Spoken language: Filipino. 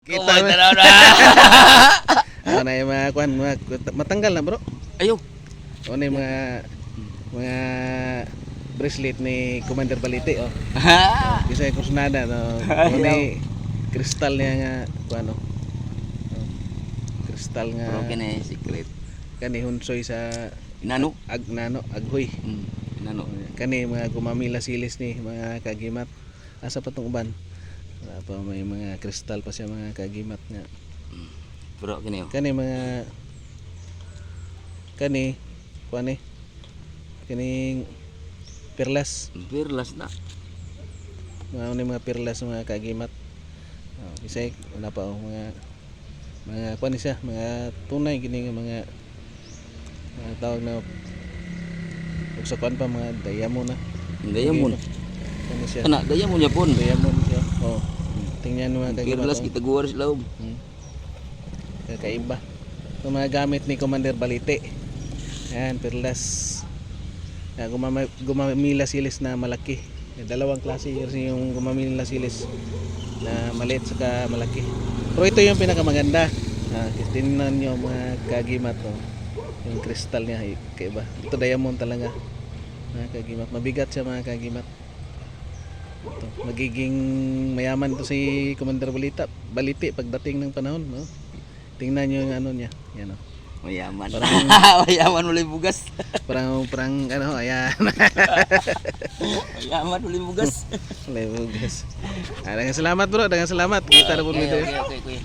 Kita Kumay mo. tanaw na. Ano na yung mga kuan, mga matanggal na bro. Ayo. Ano yung mga bracelet ni Commander Balite oh. Bisa yung kursunada no. Ano yung kristal niya nga kuan no. Kristal nga Pero kini secret. kani hunsoy sa Inano? aghoy. Inano. Kani mga gumamila silis ni mga kagimat. Asa pa tong uban? Wala pa may mga kristal pa siya mga kagimat nga. Pero kini. Kani mga kani kuan ni kining perlas Birlas na. mga perlas mga kagimat. Bisay wala pa mga kuan ni siya mga tunay kining mga tawag na ug sa kuan pa mga diamond na. Diamond. Kani siya. Kana diamond ya pon. Diamond siya. Oh. Tingnan mo mga kagimat. Birlas oh. kita guwar sa loob. Kakaiba. Ito mga gamit ni Commander Balite. Ayan, perlas. Gumamila silis na malaki. Dalawang klase yung gumamila silis na maliit saka malaki. Pero ito yung pinakamaganda. Tingnan nyo mga kagimat. Oh. Yung kristal niya, kaiba. Ito diamond talaga. Mga kagimat. Mabigat siya mga kagimat. Ito. Magiging mayaman to si Commander Balite pagdating ng panahon. No? Tingnan nyo yung ano niya. Yan o. Mayaman. Parang- Mayaman ulit bugas. Parang ano, ayan. Mayaman ulit bugas. Lebugas. Dengan salamat bro, dengan salamat. Kita ada pun Okay, gitu ya. okay, okay, okay.